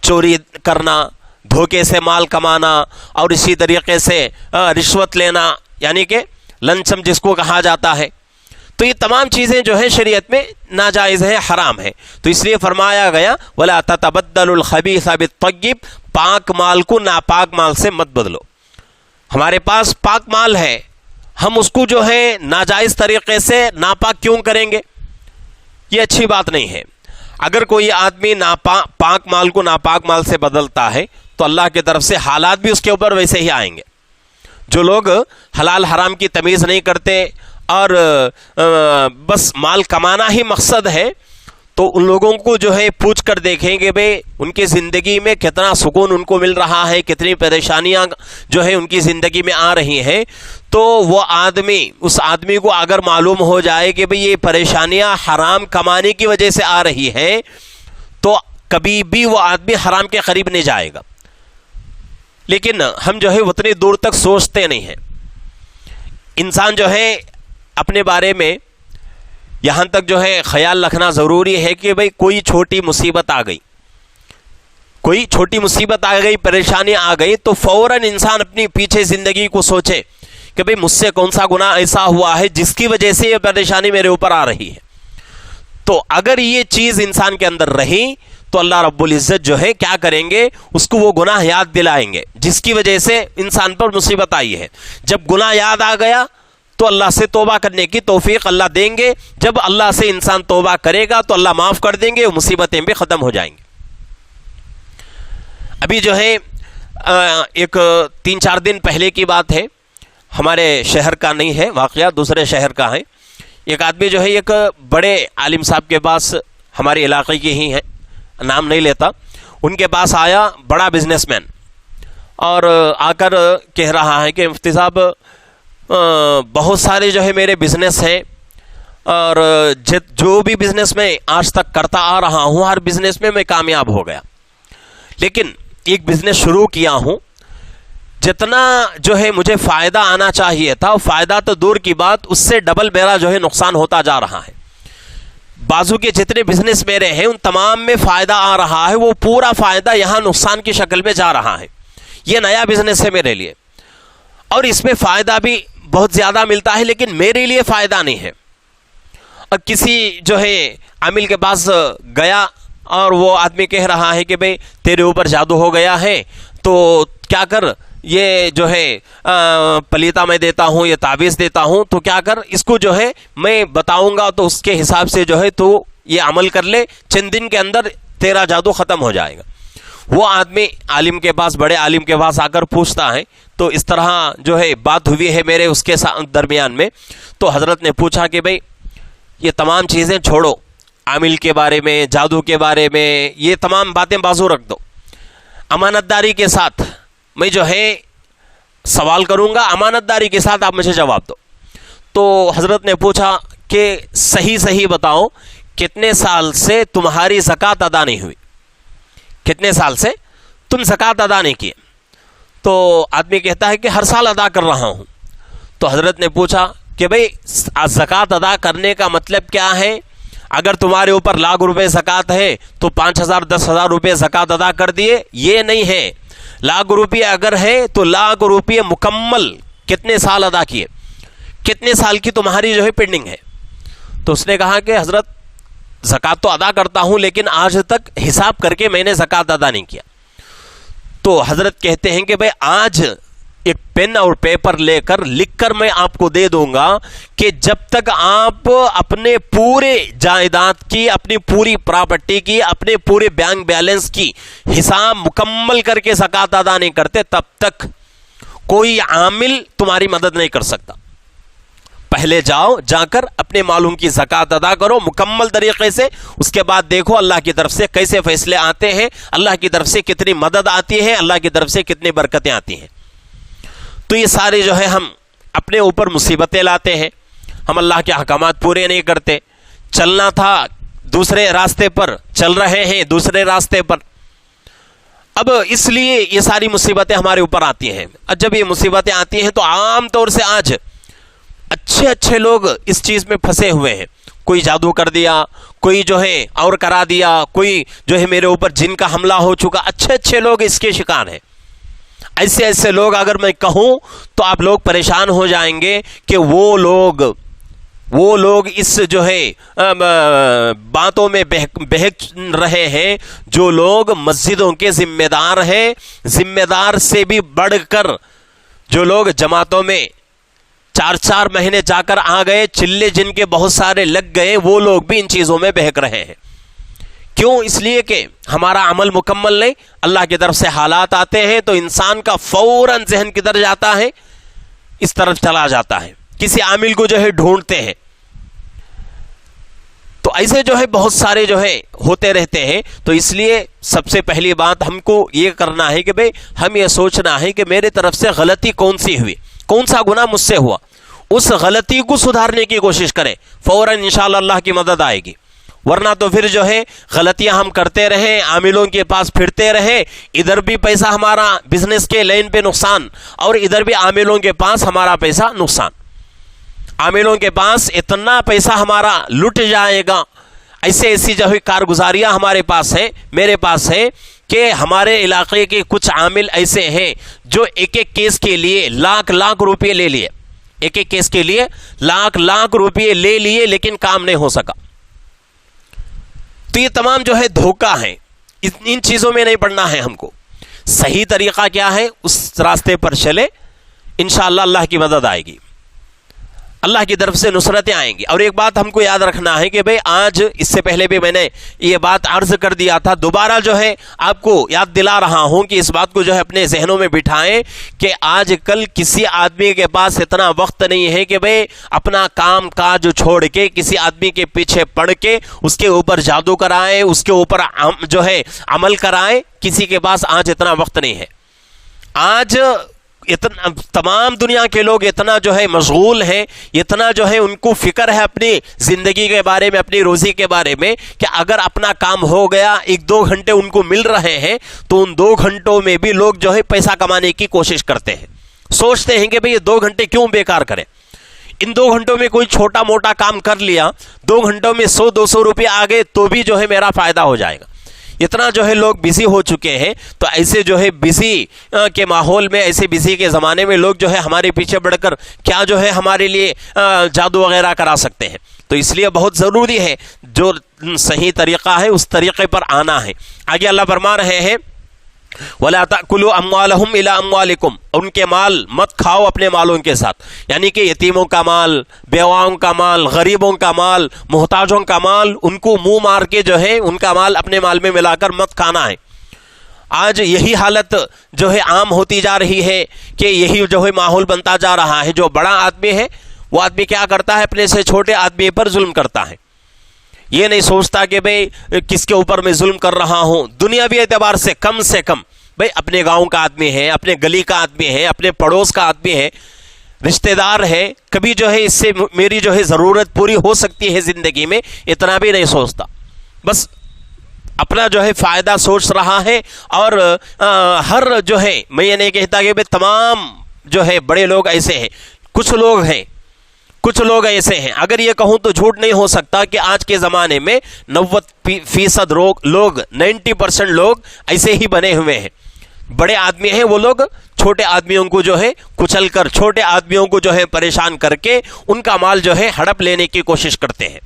چوری کرنا، دھوکے سے مال کمانا، اور اسی طریقے سے رشوت لینا، یعنی کہ لنچم جس کو کہا جاتا ہے. تو یہ تمام چیزیں جو ہے شریعت میں ناجائز ہے، حرام ہے. تو اس لیے فرمایا گیا وَلَا تَتَبَدَّلُ الْخَبِيثَ بِالطَّيِّبِ. پاک مال کو ناپاک مال سے مت بدلو. ہمارے پاس پاک مال ہے، ہم اس کو جو ہے ناجائز طریقے سے ناپاک کیوں کریں گے؟ یہ اچھی بات نہیں ہے. اگر کوئی آدمی پاک مال کو ناپاک مال سے بدلتا ہے تو اللہ کی طرف سے حالات بھی اس کے اوپر ویسے ہی آئیں گے. جو لوگ حلال حرام کی تمیز نہیں کرتے اور بس مال کمانا ہی مقصد ہے، تو ان لوگوں کو جو ہے پوچھ کر دیکھیں گے بھئی ان کی زندگی میں کتنا سکون ان کو مل رہا ہے، کتنی پریشانیاں جو ہے ان کی زندگی میں آ رہی ہیں. تو وہ آدمی، اس آدمی کو اگر معلوم ہو جائے کہ بھئی یہ پریشانیاں حرام کمانے کی وجہ سے آ رہی ہیں، تو کبھی بھی وہ آدمی حرام کے قریب نہیں جائے گا. لیکن ہم جو ہے اتنی دور تک سوچتے نہیں ہیں. انسان جو ہے اپنے بارے میں یہاں تک جو ہے خیال رکھنا ضروری ہے کہ بھئی کوئی چھوٹی مصیبت آ گئی، کوئی چھوٹی مصیبت آ گئی، پریشانی آ گئی، تو فوراً انسان اپنی پیچھے زندگی کو سوچے کہ بھئی مجھ سے کون سا گناہ ایسا ہوا ہے جس کی وجہ سے یہ پریشانی میرے اوپر آ رہی ہے. تو اگر یہ چیز انسان کے اندر رہی تو اللہ رب العزت جو ہے کیا کریں گے، اس کو وہ گناہ یاد دلائیں گے جس کی وجہ سے انسان پر مصیبت آئی ہے. جب گناہ یاد آ گیا تو اللہ سے توبہ کرنے کی توفیق اللہ دیں گے. جب اللہ سے انسان توبہ کرے گا تو اللہ معاف کر دیں گے، وہ مصیبتیں بھی ختم ہو جائیں گی. ابھی جو ہے ایک 3-4 دن پہلے کی بات ہے، ہمارے شہر کا نہیں ہے واقعہ، دوسرے شہر کا ہے. ایک آدمی جو ہے ایک بڑے عالم صاحب کے پاس، ہمارے علاقے کے ہی ہیں، نام نہیں لیتا، ان کے پاس آیا بڑا بزنس مین، اور آ کر کہہ رہا ہے کہ مفتی صاحب بہت سارے جو ہے میرے بزنس ہیں، اور جو بھی بزنس میں آج تک کرتا آ رہا ہوں ہر بزنس میں کامیاب ہو گیا، لیکن ایک بزنس شروع کیا ہوں، جتنا جو ہے مجھے فائدہ آنا چاہیے تھا، فائدہ تو دور کی بات، اس سے ڈبل میرا جو ہے نقصان ہوتا جا رہا ہے. بازو کے جتنے بزنس میرے ہیں ان تمام میں فائدہ آ رہا ہے، وہ پورا فائدہ یہاں نقصان کی شکل میں جا رہا ہے. یہ نیا بزنس ہے میرے لیے، اور اس میں فائدہ بھی بہت زیادہ ملتا ہے، لیکن میرے لیے فائدہ نہیں ہے. اور کسی جو ہے عامل کے پاس گیا اور وہ آدمی کہہ رہا ہے کہ بھئی تیرے اوپر جادو ہو گیا ہے، تو کیا کر، یہ جو ہے پلیتا میں دیتا ہوں، یہ تعویذ دیتا ہوں، تو کیا کر، اس کو جو ہے میں بتاؤں گا تو اس کے حساب سے جو ہے تو یہ عمل کر لے، چند دن کے اندر تیرا جادو ختم ہو جائے گا. وہ آدمی عالم کے پاس، بڑے عالم کے پاس آ کر پوچھتا ہے، تو اس طرح جو ہے بات ہوئی ہے میرے اس کے درمیان میں. تو حضرت نے پوچھا کہ بھئی یہ تمام چیزیں چھوڑو، عامل کے بارے میں، جادو کے بارے میں، یہ تمام باتیں بازو رکھ دو، امانت داری کے ساتھ میں جو ہے سوال کروں گا، امانت داری کے ساتھ آپ مجھے جواب دو. تو حضرت نے پوچھا کہ صحیح بتاؤ، کتنے سال سے تمہاری زکوٰۃ ادا نہیں ہوئی، کتنے سال سے تم زکوٰۃ ادا نہیں کیے؟ تو آدمی کہتا ہے کہ ہر سال ادا کر رہا ہوں. تو حضرت نے پوچھا کہ بھئی زکوٰۃ ادا کرنے کا مطلب کیا ہے؟ اگر تمہارے اوپر لاکھ روپے زکوٰۃ ہے تو 5,000 10,000 روپے زکوٰۃ ادا کر دیے، یہ نہیں ہے. لاکھ روپے اگر ہے تو لاکھ روپے مکمل کتنے سال ادا کیے، کتنے سال کی تمہاری جو ہے پینڈنگ ہے؟ تو اس نے کہا کہ حضرت زکوٰۃ تو ادا کرتا ہوں لیکن آج تک حساب کر کے میں نے زکوٰۃ ادا نہیں کیا. تو حضرت کہتے ہیں کہ بھئی آج ایک پین اور پیپر لے کر لکھ کر میں آپ کو دے دوں گا کہ جب تک آپ اپنے پورے جائیداد کی، اپنی پوری پراپرٹی کی، اپنے پورے بینک بیلنس کی حساب مکمل کر کے زکوٰۃ ادا نہیں کرتے، تب تک کوئی عامل تمہاری مدد نہیں کر سکتا. پہلے جا کر اپنے معلوم کی زکوٰۃ ادا کرو مکمل طریقے سے، اس کے بعد دیکھو اللہ کی طرف سے کیسے فیصلے آتے ہیں، اللہ کی طرف سے کتنی مدد آتی ہے، اللہ کی طرف سے کتنی برکتیں آتی ہیں. تو یہ سارے جو ہے ہم اپنے اوپر مصیبتیں لاتے ہیں، ہم اللہ کے احکامات پورے نہیں کرتے. چلنا تھا دوسرے راستے پر، چل رہے ہیں دوسرے راستے پر. اب اس لیے یہ ساری مصیبتیں ہمارے اوپر آتی ہیں. اور جب یہ مصیبتیں آتی ہیں تو عام طور سے آج اچھے لوگ اس چیز میں پھنسے ہوئے ہیں. کوئی جادو کر دیا، کوئی جو ہے اور کرا دیا، کوئی جو ہے میرے اوپر جن کا حملہ ہو چکا، اچھے لوگ اس کے شکار ہیں. ایسے لوگ اگر میں کہوں تو آپ لوگ پریشان ہو جائیں گے کہ وہ لوگ اس جو ہے باتوں میں بہک رہے ہیں جو لوگ مسجدوں کے ذمہ دار ہیں. ذمہ دار سے بھی بڑھ کر جو لوگ جماعتوں میں 4 مہینے جا کر آ گئے، چلے جن کے بہت سارے لگ گئے، وہ لوگ بھی ان چیزوں میں بہک رہے ہیں. کیوں؟ اس لیے کہ ہمارا عمل مکمل نہیں، اللہ کی طرف سے حالات آتے ہیں تو انسان کا فوراً ذہن کدھر جاتا ہے؟ اس طرف چلا جاتا ہے، کسی عامل کو جو ہے ڈھونڈتے ہیں۔ تو ایسے جو ہے بہت سارے جو ہے ہوتے رہتے ہیں۔ تو اس لیے سب سے پہلی بات ہم کو یہ کرنا ہے کہ بھئی ہم یہ سوچنا ہے کہ میرے طرف سے غلطی کون سی ہوئی، کون سا گناہ مجھ سے ہوا، اس غلطی کو سدھارنے کی کوشش کریں، فوراً انشاءاللہ اللہ کی مدد آئے گی۔ ورنہ تو پھر جو ہے غلطیاں ہم کرتے رہیں، عاملوں کے پاس پھرتے رہیں، ادھر بھی پیسہ ہمارا بزنس کے لائن پہ نقصان، اور ادھر بھی عاملوں کے پاس ہمارا پیسہ نقصان، عاملوں کے پاس اتنا پیسہ ہمارا لٹ جائے گا۔ ایسی جو ہے کارگزاریاں ہمارے پاس ہیں، میرے پاس ہیں، کہ ہمارے علاقے کے کچھ عامل ایسے ہیں جو ایک ایک کیس کے لیے لاکھ لاکھ روپے لے لیے، ایک ایک کیس کے لیے لاکھ لاکھ روپے لے لیے، لیکن کام نہیں ہو سکا۔ تو یہ تمام جو ہے دھوکہ ہے، ان چیزوں میں نہیں پڑنا ہے ہم کو۔ صحیح طریقہ کیا ہے، اس راستے پر چلے، انشاءاللہ اللہ کی مدد آئے گی، اللہ کی طرف سے نصرتیں آئیں گی۔ اور ایک بات ہم کو یاد رکھنا ہے کہ بھئی آج، اس سے پہلے بھی میں نے یہ بات عرض کر دیا تھا، دوبارہ جو ہے آپ کو یاد دلا رہا ہوں کہ اس بات کو جو ہے اپنے ذہنوں میں بٹھائیں کہ آج کل کسی آدمی کے پاس اتنا وقت نہیں ہے کہ بھئی اپنا کام کاج چھوڑ کے کسی آدمی کے پیچھے پڑ کے اس کے اوپر جادو کرائیں، اس کے اوپر جو ہے عمل کرائیں۔ کسی کے پاس آج اتنا وقت نہیں ہے۔ آج اتنا تمام دنیا کے لوگ اتنا جو ہے مشغول ہیں، اتنا جو ہے ان کو فکر ہے اپنی زندگی کے بارے میں، اپنی روزی کے بارے میں، کہ اگر اپنا کام ہو گیا، ایک دو گھنٹے ان کو مل رہے ہیں تو ان 2 گھنٹوں میں بھی لوگ جو ہے پیسہ کمانے کی کوشش کرتے ہیں، سوچتے ہیں کہ بھئی یہ 2 گھنٹے کیوں بیکار کریں، ان 2 گھنٹوں میں کوئی چھوٹا موٹا کام کر لیا، 2 گھنٹوں میں 100-200 روپے آ گئے تو بھی جو ہے میرا فائدہ ہو جائے گا۔ اتنا جو ہے لوگ بزی ہو چکے ہیں۔ تو ایسے جو ہے بزی کے ماحول میں، ایسے بزی کے زمانے میں لوگ جو ہے ہمارے پیچھے بڑھ کر کیا جو ہے ہمارے لیے جادو وغیرہ کرا سکتے ہیں۔ تو اس لیے بہت ضروری ہے جو صحیح طریقہ ہے اس طریقے پر آنا ہے۔ آگے اللہ فرما رہے ہیں وَلَا تَأْكُلُوا أَمْوَالَهُمْ إِلَىٰ أَمْوَالِكُمْ، ان کے مال مت کھاؤ اپنے مالوں کے ساتھ، یعنی کہ یتیموں کا مال، بیواؤں کا مال، غریبوں کا مال، محتاجوں کا مال، ان کو منہ مار کے جو ہے ان کا مال اپنے مال میں ملا کر مت کھانا ہے۔ آج یہی حالت جو ہے عام ہوتی جا رہی ہے کہ یہی جو ہے ماحول بنتا جا رہا ہے۔ جو بڑا آدمی ہے وہ آدمی کیا کرتا ہے، اپنے سے چھوٹے آدمی پر ظلم کرتا ہے، یہ نہیں سوچتا کہ بھئی کس کے اوپر میں ظلم کر رہا ہوں۔ دنیاوی اعتبار سے کم بھئی اپنے گاؤں کا آدمی ہے، اپنے گلی کا آدمی ہے، اپنے پڑوس کا آدمی ہے، رشتہ دار ہے، کبھی جو ہے اس سے میری جو ہے ضرورت پوری ہو سکتی ہے زندگی میں، اتنا بھی نہیں سوچتا، بس اپنا جو ہے فائدہ سوچ رہا ہے۔ اور ہر جو ہے، میں یہ نہیں کہتا کہ بھئی تمام جو ہے بڑے لوگ ایسے ہیں، کچھ لوگ ایسے ہیں، اگر یہ کہوں تو جھوٹ نہیں ہو سکتا کہ آج کے زمانے میں 90% لوگ 90% لوگ ایسے ہی بنے ہوئے ہیں۔ بڑے آدمی ہیں وہ لوگ چھوٹے آدمیوں کو جو ہے کچل کر، چھوٹے آدمیوں کو جو ہے پریشان کر کے ان کا مال جو ہے ہڑپ لینے کی کوشش کرتے ہیں۔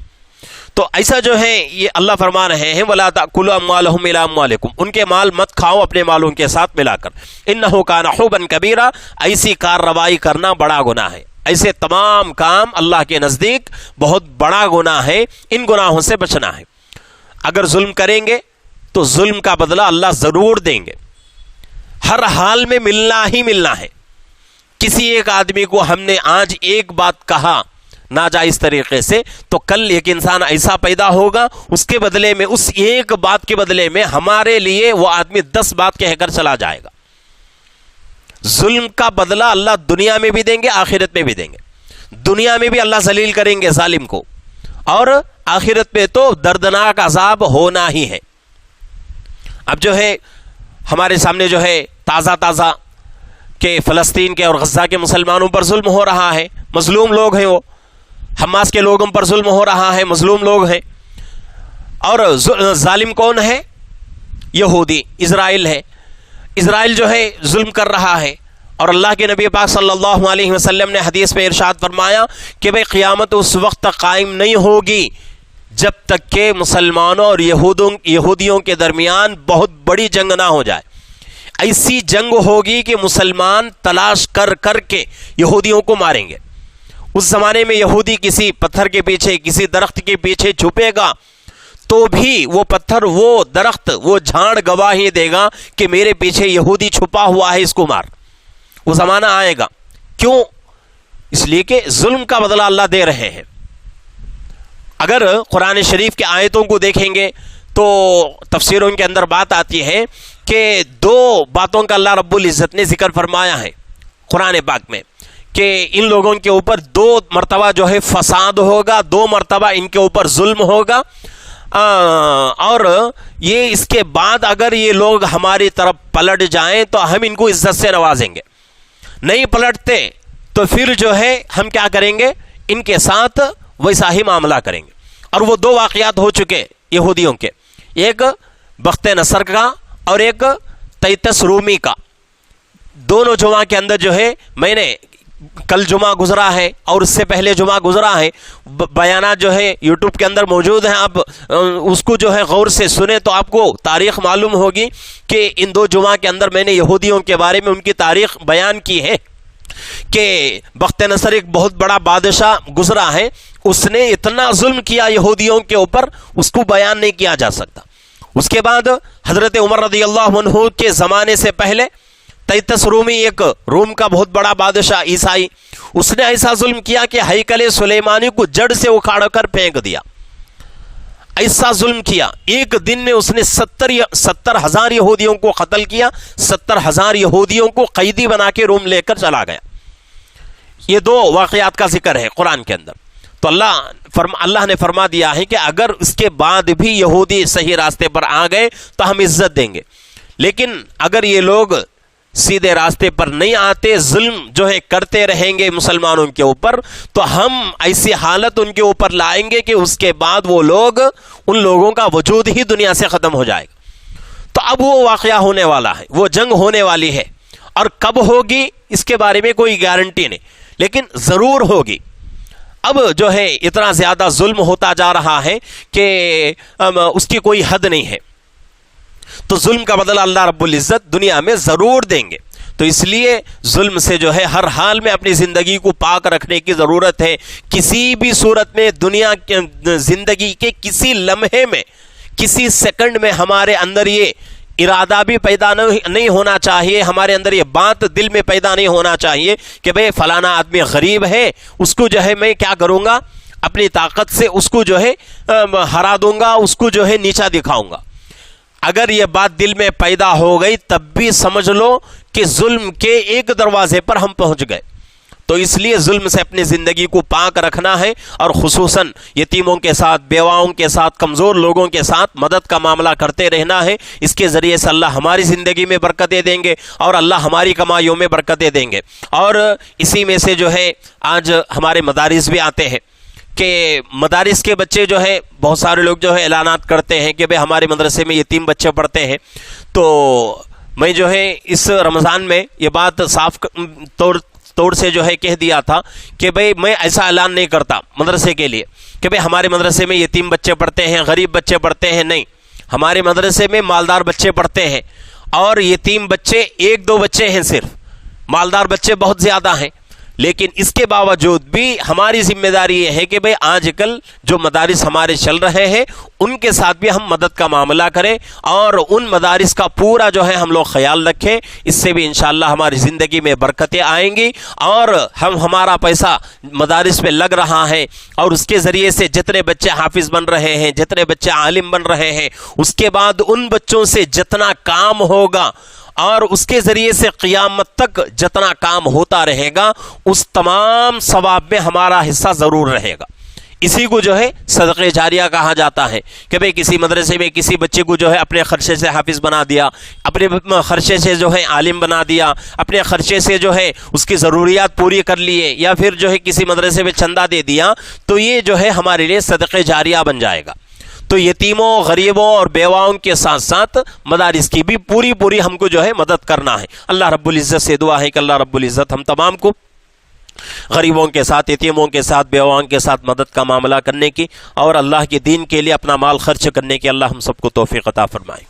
تو ایسا جو ہے یہ اللہ فرما رہے ہیں وَلَا تَأْكُلُوا أَمْوَالَهُمْ إِلَىٰ أَمْوَالِكُمْ، ان کے مال مت کھاؤ اپنے مالوں کے ساتھ ملا کر، إِنَّهُ كَانَ حُوبًا كَبِيرًا، ایسی کارروائی کرنا بڑا گناہ ہے، ایسے تمام کام اللہ کے نزدیک بہت بڑا گناہ ہے، ان گناہوں سے بچنا ہے۔ اگر ظلم کریں گے تو ظلم کا بدلہ اللہ ضرور دیں گے، ہر حال میں ملنا ہی ملنا ہے۔ کسی ایک آدمی کو ہم نے آج ایک بات کہا ناجائز طریقے سے تو کل ایک انسان ایسا پیدا ہوگا، اس کے بدلے میں، اس ایک بات کے بدلے میں ہمارے لیے وہ آدمی 10 بات کہہ کر چلا جائے گا۔ ظلم کا بدلہ اللہ دنیا میں بھی دیں گے، آخرت میں بھی دیں گے۔ دنیا میں بھی اللہ ذلیل کریں گے ظالم کو، اور آخرت میں تو دردناک عذاب ہونا ہی ہے۔ اب جو ہے ہمارے سامنے جو ہے تازہ کہ فلسطین کے اور غزہ کے مسلمانوں پر ظلم ہو رہا ہے، مظلوم لوگ ہیں، وہ حماس کے لوگوں پر ظلم ہو رہا ہے، مظلوم لوگ ہیں، اور ظالم کون ہے؟ یہودی، اسرائیل ہے۔ اسرائیل جو ہے ظلم کر رہا ہے، اور اللہ کے نبی پاک صلی اللہ علیہ وسلم نے حدیث میں ارشاد فرمایا کہ بھئی قیامت اس وقت تک قائم نہیں ہوگی جب تک کہ مسلمانوں اور یہودیوں کے درمیان بہت بڑی جنگ نہ ہو جائے۔ ایسی جنگ ہوگی کہ مسلمان تلاش کر کے یہودیوں کو ماریں گے۔ اس زمانے میں یہودی کسی پتھر کے پیچھے، کسی درخت کے پیچھے چھپے گا تو بھی وہ پتھر، وہ درخت، وہ جھاڑ گواہی دے گا کہ میرے پیچھے یہودی چھپا ہوا ہے، اس کو مار۔ وہ زمانہ آئے گا۔ کیوں؟ اس لیے کہ ظلم کا بدلہ اللہ دے رہے ہیں۔ اگر قرآن شریف کے آیتوں کو دیکھیں گے تو تفسیروں کے اندر بات آتی ہے کہ دو باتوں کا اللہ رب العزت نے ذکر فرمایا ہے قرآن پاک میں، کہ ان لوگوں کے اوپر 2 مرتبہ جو ہے فساد ہوگا، 2 مرتبہ ان کے اوپر ظلم ہوگا، اور یہ اس کے بعد اگر یہ لوگ ہماری طرف پلٹ جائیں تو ہم ان کو عزت سے نوازیں گے، نہیں پلٹتے تو پھر جو ہے ہم کیا کریں گے، ان کے ساتھ ویسا ہی معاملہ کریں گے۔ اور وہ 2 واقعات ہو چکے یہودیوں کے، ایک بخت نصر کا اور ایک تیتس رومی کا۔ دونوں جمعہ کے اندر جو ہے، میں نے کل جمعہ گزرا ہے اور اس سے پہلے جمعہ گزرا ہے، بیانات جو ہے یوٹیوب کے اندر موجود ہیں، آپ اس کو جو ہے غور سے سنیں تو آپ کو تاریخ معلوم ہوگی کہ ان 2 جمعہ کے اندر میں نے یہودیوں کے بارے میں ان کی تاریخ بیان کی ہے کہ بخت نصر ایک بہت بڑا بادشاہ گزرا ہے، اس نے اتنا ظلم کیا یہودیوں کے اوپر، اس کو بیان نہیں کیا جا سکتا۔ اس کے بعد حضرت عمر رضی اللہ عنہ کے زمانے سے پہلے تیتس رومی، ایک روم کا بہت بڑا بادشاہ عیسائی، اس نے ایسا ظلم کیا کہ ہیکل سلیمانی کو جڑ سے اکھاڑ کر پھینک دیا۔ ایسا ظلم کیا، ایک دن میں اس نے 70,000 یہودیوں کو قتل کیا، 70,000 یہودیوں کو قیدی بنا کے روم لے کر چلا گیا۔ یہ 2 واقعات کا ذکر ہے قرآن کے اندر۔ تو اللہ نے فرما دیا ہے کہ اگر اس کے بعد بھی یہودی صحیح راستے پر آ گئے تو ہم عزت دیں گے، لیکن اگر یہ لوگ سیدھے راستے پر نہیں آتے، ظلم جو ہے کرتے رہیں گے مسلمانوں کے اوپر، تو ہم ایسی حالت ان کے اوپر لائیں گے کہ اس کے بعد وہ لوگ، ان لوگوں کا وجود ہی دنیا سے ختم ہو جائے گا۔ تو اب وہ واقعہ ہونے والا ہے، وہ جنگ ہونے والی ہے، اور کب ہوگی اس کے بارے میں کوئی گارنٹی نہیں، لیکن ضرور ہوگی۔ اب جو ہے اتنا زیادہ ظلم ہوتا جا رہا ہے کہ اس کی کوئی حد نہیں ہے، تو ظلم کا بدلہ اللہ رب العزت دنیا میں ضرور دیں گے۔ تو اس لیے ظلم سے جو ہے ہر حال میں اپنی زندگی کو پاک رکھنے کی ضرورت ہے۔ کسی بھی صورت میں دنیا کے زندگی کے کسی لمحے میں، کسی سیکنڈ میں ہمارے اندر یہ ارادہ بھی پیدا نہیں ہونا چاہیے، ہمارے اندر یہ بات دل میں پیدا نہیں ہونا چاہیے کہ بھئی فلانا آدمی غریب ہے، اس کو جو ہے میں کیا کروں گا، اپنی طاقت سے اس کو جو ہے ہرا دوں گا، اس کو جو ہے نیچا دکھاؤں گا۔ اگر یہ بات دل میں پیدا ہو گئی تب بھی سمجھ لو کہ ظلم کے ایک دروازے پر ہم پہنچ گئے۔ تو اس لیے ظلم سے اپنی زندگی کو پاک رکھنا ہے، اور خصوصاً یتیموں کے ساتھ، بیواؤں کے ساتھ، کمزور لوگوں کے ساتھ مدد کا معاملہ کرتے رہنا ہے۔ اس کے ذریعے سے اللہ ہماری زندگی میں برکتیں دیں گے اور اللہ ہماری کمائیوں میں برکتیں دیں گے۔ اور اسی میں سے جو ہے آج ہمارے مدارس بھی آتے ہیں کہ مدارس کے بچے جو ہے، بہت سارے لوگ جو ہے اعلانات کرتے ہیں کہ بھئی ہمارے مدرسے میں یتیم بچے پڑھتے ہیں۔ تو میں جو ہے اس رمضان میں یہ بات صاف طور سے جو ہے کہہ دیا تھا کہ بھئی میں ایسا اعلان نہیں کرتا مدرسے کے لیے کہ بھئی ہمارے مدرسے میں یتیم بچے پڑھتے ہیں، غریب بچے پڑھتے ہیں، نہیں، ہمارے مدرسے میں مالدار بچے پڑھتے ہیں، اور یتیم بچے 1-2 بچے ہیں صرف، مالدار بچے بہت زیادہ ہیں۔ لیکن اس کے باوجود بھی ہماری ذمہ داری یہ ہے کہ بھئی آج کل جو مدارس ہمارے چل رہے ہیں ان کے ساتھ بھی ہم مدد کا معاملہ کریں، اور ان مدارس کا پورا جو ہے ہم لوگ خیال رکھیں۔ اس سے بھی انشاءاللہ ہماری زندگی میں برکتیں آئیں گی، اور ہمارا پیسہ مدارس میں لگ رہا ہے، اور اس کے ذریعے سے جتنے بچے حافظ بن رہے ہیں، جتنے بچے عالم بن رہے ہیں، اس کے بعد ان بچوں سے جتنا کام ہوگا اور اس کے ذریعے سے قیامت تک جتنا کام ہوتا رہے گا، اس تمام ثواب میں ہمارا حصہ ضرور رہے گا۔ اسی کو جو ہے صدقہ جاریہ کہا جاتا ہے کہ بھئی کسی مدرسے میں کسی بچے کو جو ہے اپنے خرچے سے حافظ بنا دیا، اپنے خرچے سے جو ہے عالم بنا دیا، اپنے خرچے سے جو ہے اس کی ضروریات پوری کر لیے، یا پھر جو ہے کسی مدرسے میں چندہ دے دیا، تو یہ جو ہے ہمارے لیے صدقہ جاریہ بن جائے گا۔ تو یتیموں، غریبوں اور بیواؤں کے ساتھ ساتھ مدارس کی بھی پوری ہم کو جو ہے مدد کرنا ہے۔ اللہ رب العزت سے دعا ہے کہ اللہ رب العزت ہم تمام کو غریبوں کے ساتھ، یتیموں کے ساتھ، بیواؤں کے ساتھ مدد کا معاملہ کرنے کی، اور اللہ کے دین کے لیے اپنا مال خرچ کرنے کی اللہ ہم سب کو توفیق عطا فرمائے۔